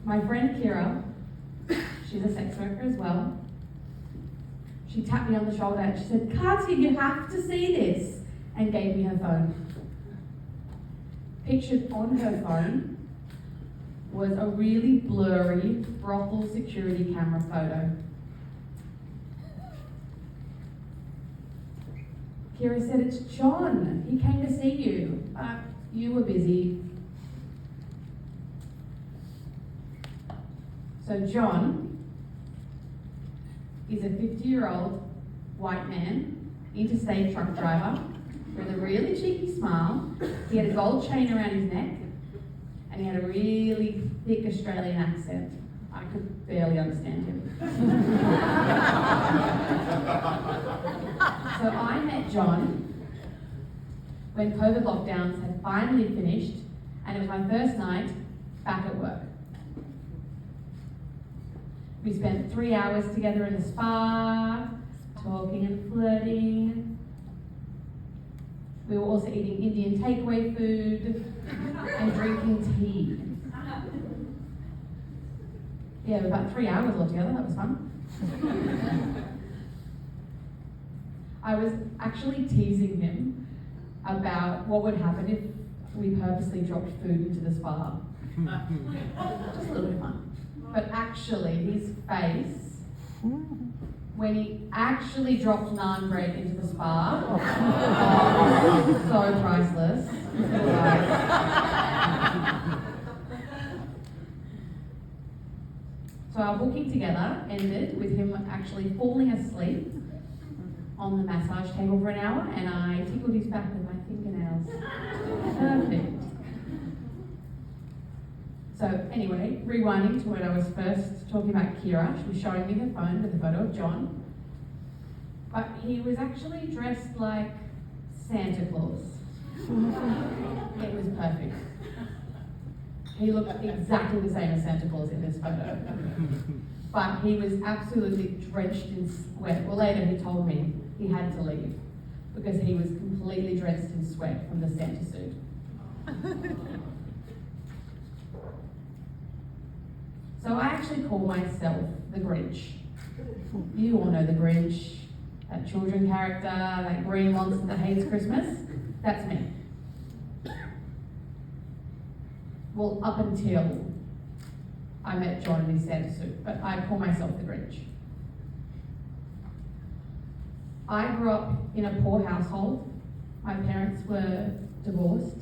My friend Kira, she's a sex worker as well. She tapped me on the shoulder and she said, "Katia, you have to see this," and gave me her phone. Pictured on her phone was a really blurry brothel security camera photo. Kira said, "It's John. He came to see you. You were busy." So John is a 50-year-old white man, interstate truck driver, with a really cheeky smile. He had a gold chain around his neck, and he had a really thick Australian accent. I could barely understand him. So I met John when COVID lockdowns had finally finished, and it was my first night back at work. We spent 3 hours together in the spa, talking and flirting. We were also eating Indian takeaway food and drinking tea. Yeah, about 3 hours altogether, that was fun. I was actually teasing him about what would happen if we purposely dropped food into the spa. Just a little bit fun. But actually, his face, when he actually dropped naan bread into the spa, so priceless. So our booking together ended with him actually falling asleep on the massage table for an hour, and I tickled his back with my fingernails. Perfect. So anyway, rewinding to when I was first talking about Kira, she was showing me her phone with a photo of John, but he was actually dressed like Santa Claus. It was perfect. He looked exactly the same as Santa Claus in this photo, but he was absolutely drenched in sweat. Well, later he told me he had to leave because he was completely drenched in sweat from the Santa suit. So I actually call myself the Grinch. You all know the Grinch, that children character, that green monster that hates Christmas. That's me. Well, up until I met John in his Santa suit, but I call myself the Grinch. I grew up in a poor household. My parents were divorced.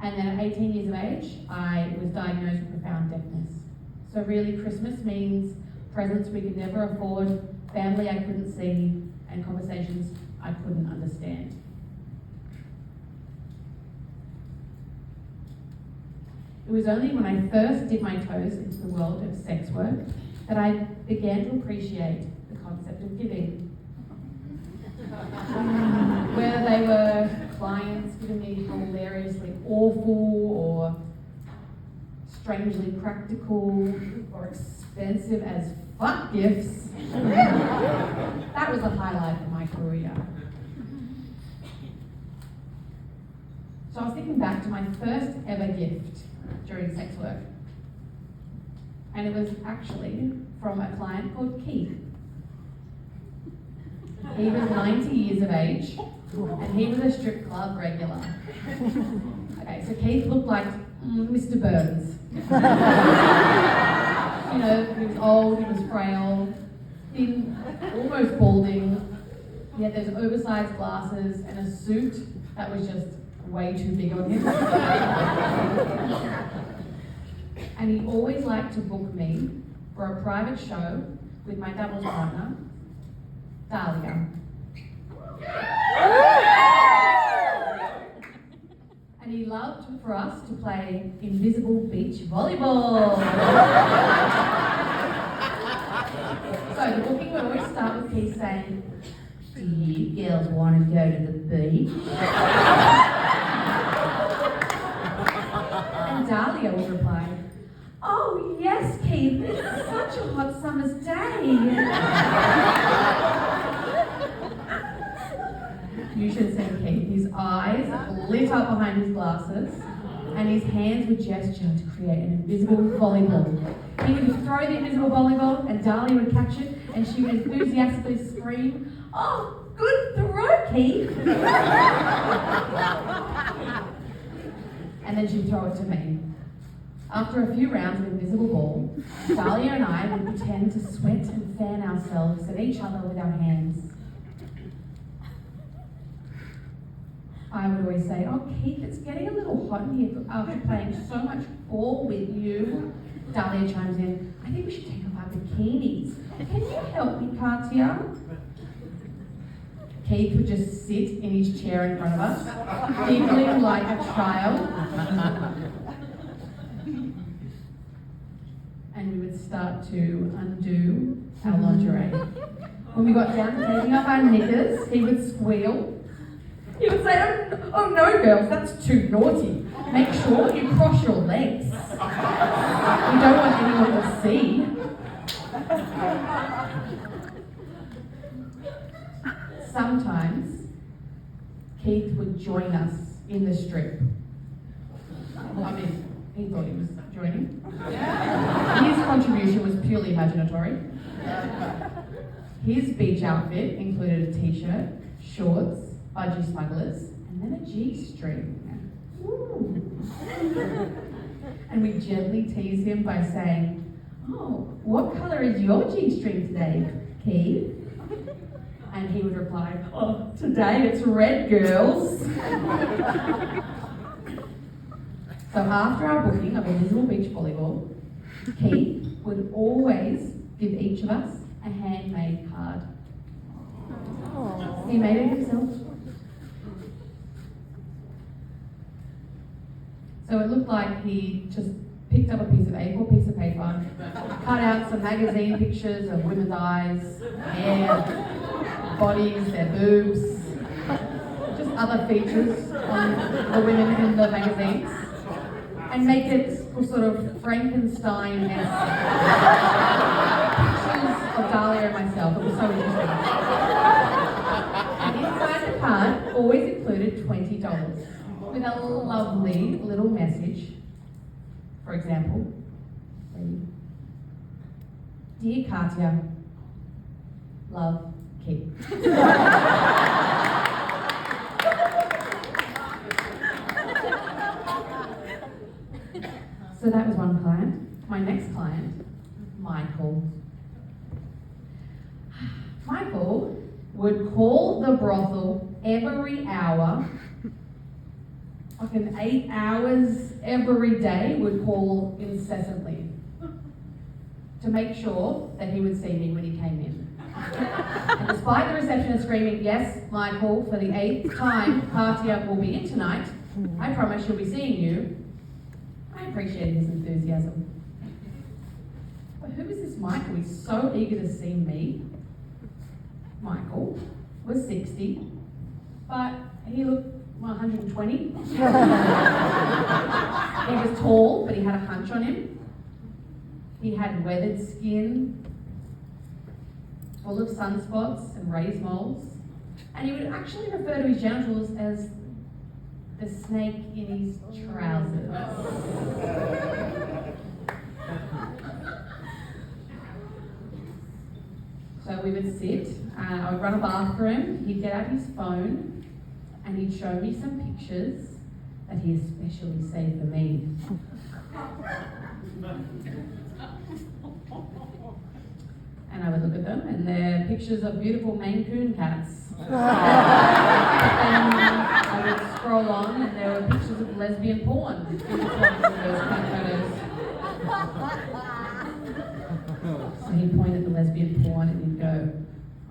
And then at 18 years of age, I was diagnosed with profound deafness. So really, Christmas means presents we could never afford, family I couldn't see, and conversations I couldn't understand. It was only when I first dipped my toes into the world of sex work that I began to appreciate the concept of giving. Whether they were clients giving me hilariously awful or strangely practical or expensive as fuck gifts, that was the highlight of my career. So I was thinking back to my first ever gift during sex work, and it was actually from a client called Keith. He was 90 years of age, and he was a strip club regular. Okay, so Keith looked like Mr. Burns. You know, he was old, he was frail, thin, almost balding. He had those oversized glasses and a suit that was just way too big on him. And he always liked to book me for a private show with my doubles partner, Dahlia. And he loved for us to play invisible beach volleyball. So the booking would always start with Keith saying, "Do you girls want to go to the beach?" And Dahlia would reply, "Oh yes, Keith, it's such a hot summer's day." You should have seen Keith. His eyes lit up behind his glasses. and his hands would gesture to create an invisible volleyball. He would throw the invisible volleyball, and Dahlia would catch it, and she would enthusiastically scream, "Oh, good throw, Keith!" And then she'd throw it to me. After a few rounds of invisible ball, Dahlia and I would pretend to sweat and fan ourselves at each other with our hands. I would always say, "Oh, Keith, it's getting a little hot in here after playing so much ball with you." Dahlia chimes in, "I think we should take off our bikinis. Can you help me, Katia?" Keith would just sit in his chair in front of us, giggling like a child. And we would start to undo our lingerie. When we got down to taking off our knickers, he would squeal. He would say, "Oh no, girls, that's too naughty. Make sure you cross your legs. We don't want anyone to see." Sometimes Keith would join us in the strip. I mean, he thought he was joining. His contribution was purely imaginatory. His beach outfit included a t-shirt, shorts, budgie smugglers, and then a G-string. Ooh. And we gently tease him by saying, "Oh, what colour is your G-string today, Keith?" And he would reply, "Oh, today it's red, girls." So after our booking of invisible beach volleyball, Keith would always give each of us a handmade card. Aww. He made it himself. So it looked like he just picked up a piece of A4 piece of paper, cut out some magazine pictures of women's eyes, hair, bodies, their boobs, just other features on the women in the magazines, and make it sort of Frankenstein-esque pictures of Dahlia and myself. It was so interesting. And inside the card always included $20 with a lovely little message. For example, "Dear Katia, love, Keith." So that was one client. My next client, Michael. Michael would call the brothel every hour, like an 8 hours every day, would call incessantly to make sure that he would see me when he came in. And despite the receptionist screaming, "Yes, Michael, for the 8th time, Katia will be in tonight. I promise she'll be seeing you," I appreciated his enthusiasm. But who is this Michael? He's so eager to see me. Michael was 60, but he looked 120. He was tall, but he had a hunch on him. He had weathered skin, full of sunspots and raised moles. And he would actually refer to his genitals as the snake in his trousers. So we would sit, I would run a bathroom, he'd get out his phone, and he'd show me some pictures that he especially saved for me. And I would look at them, and they're pictures of beautiful Maine Coon cats. And I would scroll on, and there were pictures of lesbian porn in the front of those cat photos. So he'd point at the lesbian porn and he'd go,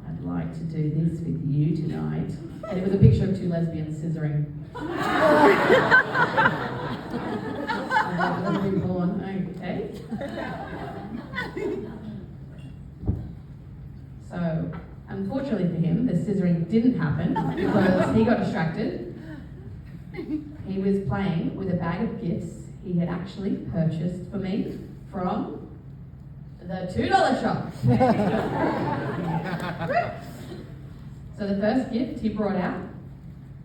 "I'd like to do this with you tonight." And it was a picture of two lesbians scissoring. Lesbian porn, okay. So, unfortunately for him, the scissoring didn't happen because he got distracted. He was playing with a bag of gifts he had actually purchased for me from the $2 shop. So the first gift he brought out,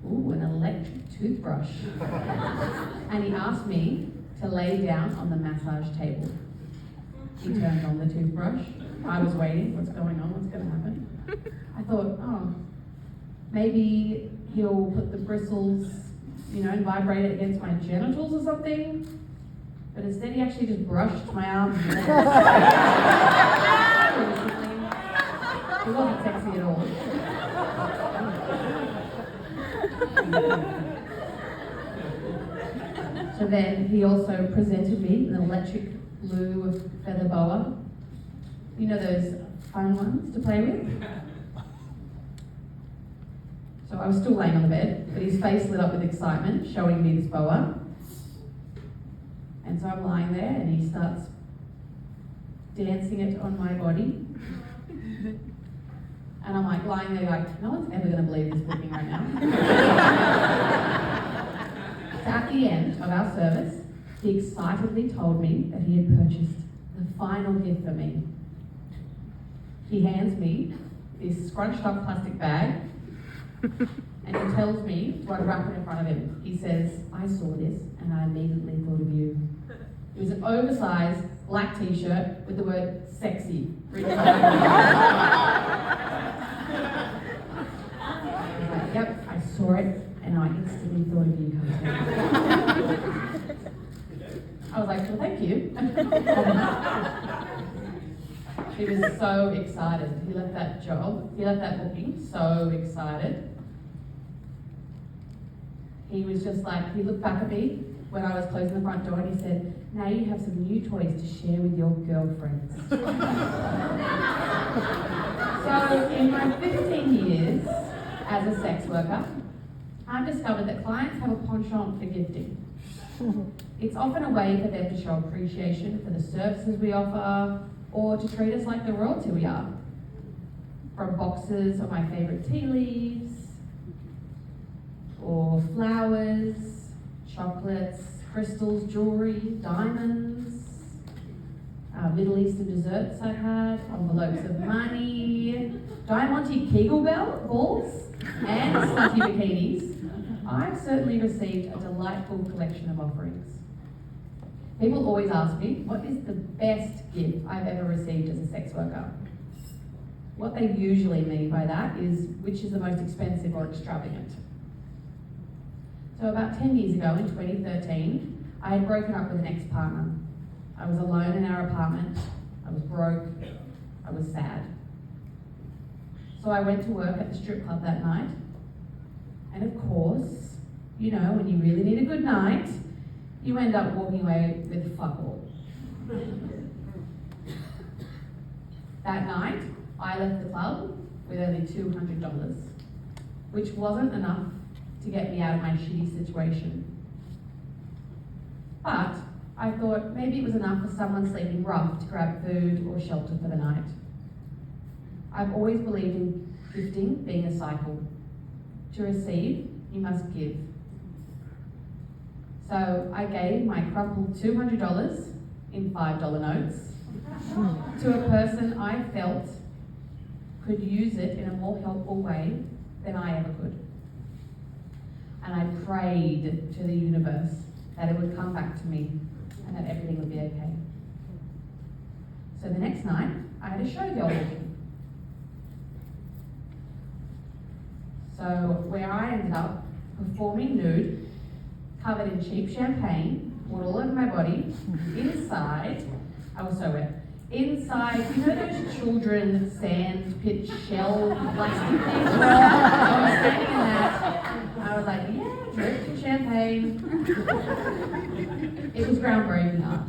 an electric toothbrush. And he asked me to lay down on the massage table. He turned on the toothbrush. I was waiting, what's going on, what's gonna happen? I thought, oh, maybe he'll put the bristles, and vibrate it against my genitals or something. But instead he actually just brushed my arms and legs. It wasn't sexy at all. So then he also presented me an electric blue feather boa. You know those fun ones to play with? So I was still laying on the bed, but his face lit up with excitement, showing me this boa. And so I'm lying there and he starts dancing it on my body. And I'm like lying there like, no one's ever gonna believe this booking right now. So at the end of our service, he excitedly told me that he had purchased the final gift for me. He hands me this scrunched up plastic bag and he tells me to wrap it in front of him. He says, I saw this and I immediately thought of you. It was an oversized black t-shirt with the word sexy written on it. Like, yep, I saw it and I instantly thought of you, Katia. I was like, well, thank you. He was so excited. He left that booking so excited. He was just like, he looked back at me when I was closing the front door and he said, now you have some new toys to share with your girlfriends. So in my 15 years as a sex worker, I've discovered that clients have a penchant for gifting. It's often a way for them to show appreciation for the services we offer or to treat us like the royalty we are. From boxes of my favourite tea leaves, or flowers, chocolates, crystals, jewellery, diamonds, Middle Eastern desserts I had, envelopes of money, Diamante Kegel balls, and slutty bikinis. I've certainly received a delightful collection of offerings. People always ask me, what is the best gift I've ever received as a sex worker? What they usually mean by that is, which is the most expensive or extravagant? So about 10 years ago, in 2013, I had broken up with an ex-partner. I was alone in our apartment, I was broke, I was sad. So I went to work at the strip club that night, and of course, when you really need a good night, you end up walking away with fuck all. That night, I left the club with only $200, which wasn't enough to get me out of my shitty situation. But I thought maybe it was enough for someone sleeping rough to grab food or shelter for the night. I've always believed in gifting being a cycle. To receive, you must give. So I gave my crumpled $200 in $5 notes to a person I felt could use it in a more helpful way than I ever could. And I prayed to the universe that it would come back to me and that everything would be okay. So the next night, I had a showgirl booking. So where I ended up performing nude, covered in cheap champagne, poured all over my body, inside, I was so wet. Inside, those children sand pit shell plastic things? I was standing in that. I was like, yeah, drinking champagne. It was groundbreaking art.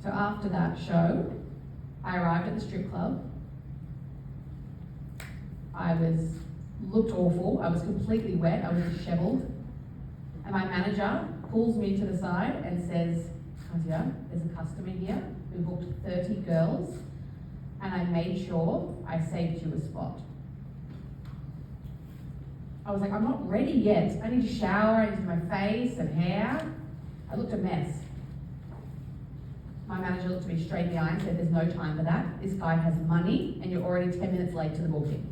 So after that show, I arrived at the strip club. I looked awful. I was completely wet. I was disheveled. And my manager pulls me to the side and says, Katia, there's a customer here who booked 30 girls, and I made sure I saved you a spot. I was like, I'm not ready yet. I need to shower, I need to do my face and hair. I looked a mess. My manager looked me straight in the eye and said, "There's no time for that. This guy has money and you're already 10 minutes late to the booking."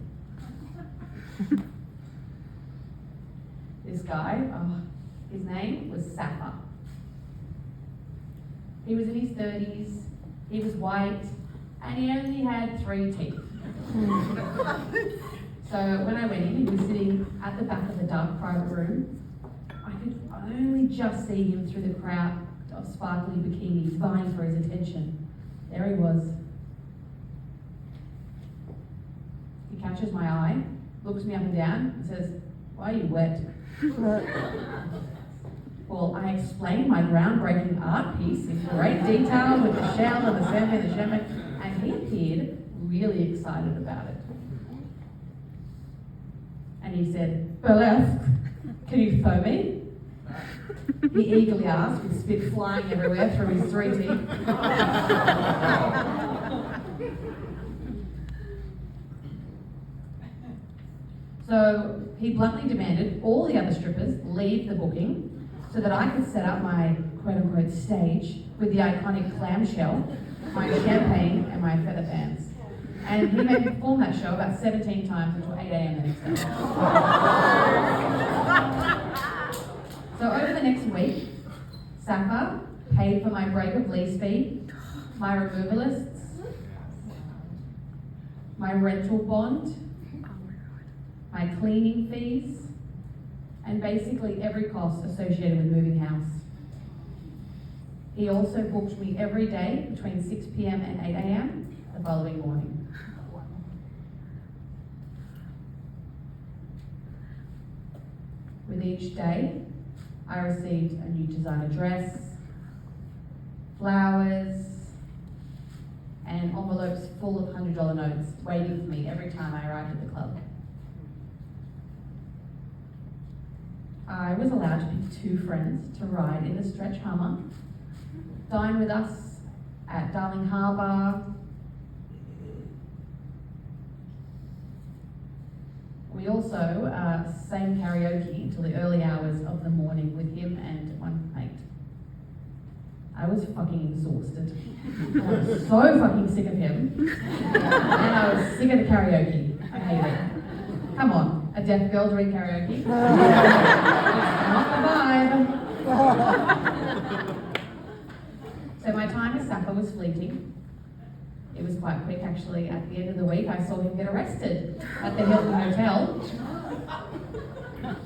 This guy, his name was Safa. He was in his 30s, he was white, and he only had 3 teeth. So when I went in, he was sitting at the back of the dark private room. I could only just see him through the crowd of sparkly bikinis vying for his attention. There he was. He catches my eye, looks me up and down, and says, "Why are you wet?" Well, I explained my groundbreaking art piece in great detail with the shell and the sand and the champagne, and he appeared really excited about it. And he said, "Burlesque, can you throw me?" He eagerly asked, with spit flying everywhere through his 3 teeth. So he bluntly demanded all the other strippers leave the booking so that I could set up my quote-unquote stage with the iconic clamshell, my champagne, and my feather fans. And he made me perform that show about 17 times until 8 a.m. the next day. So over the next week, Safa paid for my break of lease fee, my removalists, my rental bond, my cleaning fees, and basically every cost associated with moving house. He also booked me every day between 6 p.m. and 8 a.m. the following morning. With each day, I received a new designer dress, flowers, and envelopes full of $100 notes waiting for me every time I arrived at the club. I was allowed to pick 2 friends to ride in the stretch Hummer, dine with us at Darling Harbour. We also sang karaoke until the early hours of the morning with him and one mate. I was fucking exhausted. I was so fucking sick of him. And I was sick of the karaoke. I hate it. Come on, a deaf girl doing karaoke? Not the vibe. So my time as Safa was fleeting. It was quite quick, actually. At the end of the week, I saw him get arrested at the Hilton Hotel.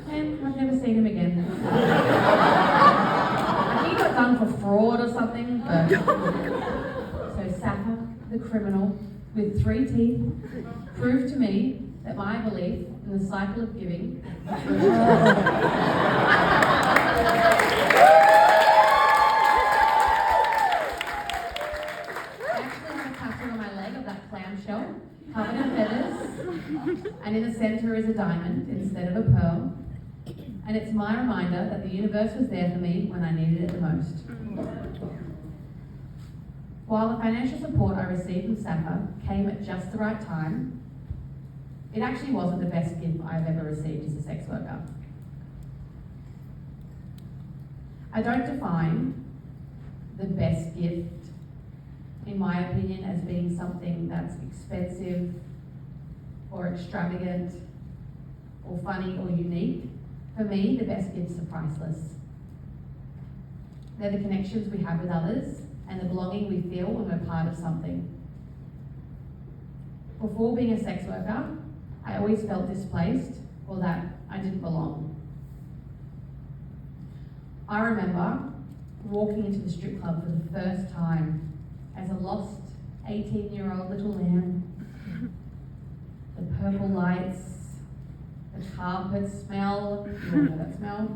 And I've never seen him again. I think he got done for fraud or something. But... So Safa, the criminal, with 3 teeth, proved to me that my belief in the cycle of giving clamshell, covered in feathers, and in the centre is a diamond instead of a pearl. And it's my reminder that the universe was there for me when I needed it the most. While the financial support I received from Safa came at just the right time, it actually wasn't the best gift I've ever received as a sex worker. I don't define the best gift, in my opinion, as being something that's expensive or extravagant or funny or unique. For me, the best gifts are priceless. They're the connections we have with others and the belonging we feel when we're part of something. Before being a sex worker, I always felt displaced or that I didn't belong. I remember walking into the strip club for the first time as a lost 18-year-old little lamb. The purple lights, the carpet smell, you all know that smell,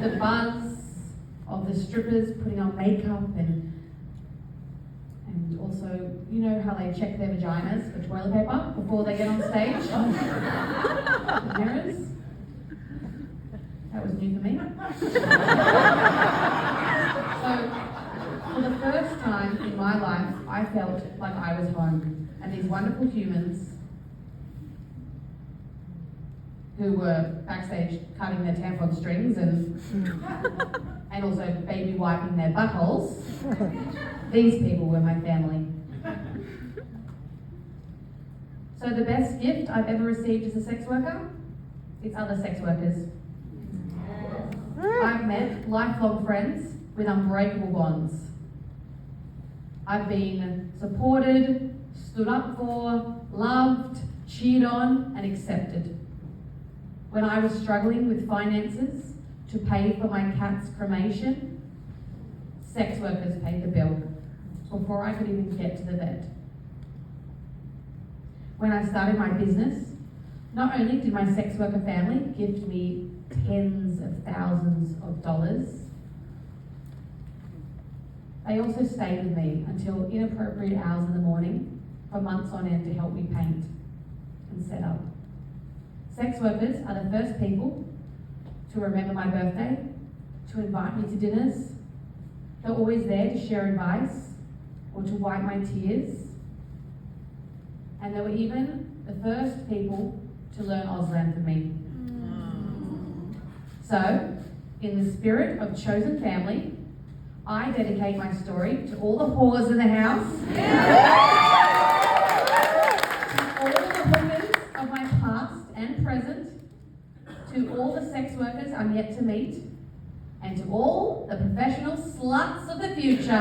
the buzz of the strippers putting on makeup and also, you know how they check their vaginas for toilet paper before they get on stage? The mirrors. That was new for me. So, for the first time in my life, I felt like I was home, and these wonderful humans who were backstage cutting their tampon strings and and also baby wiping their buttholes, these people were my family. So the best gift I've ever received as a sex worker? It's other sex workers. I've met lifelong friends with unbreakable bonds. I've been supported, stood up for, loved, cheered on, and accepted. When I was struggling with finances to pay for my cat's cremation, sex workers paid the bill before I could even get to the vet. When I started my business, not only did my sex worker family gift me tens of thousands of dollars, they also stayed with me until inappropriate hours in the morning for months on end to help me paint and set up. Sex workers are the first people to remember my birthday, to invite me to dinners. They're always there to share advice or to wipe my tears. And they were even the first people to learn Auslan for me. So, in the spirit of chosen family, I dedicate my story to all the whores in the house, to all the hookers of my past and present, to all the sex workers I'm yet to meet, and to all the professional sluts of the future.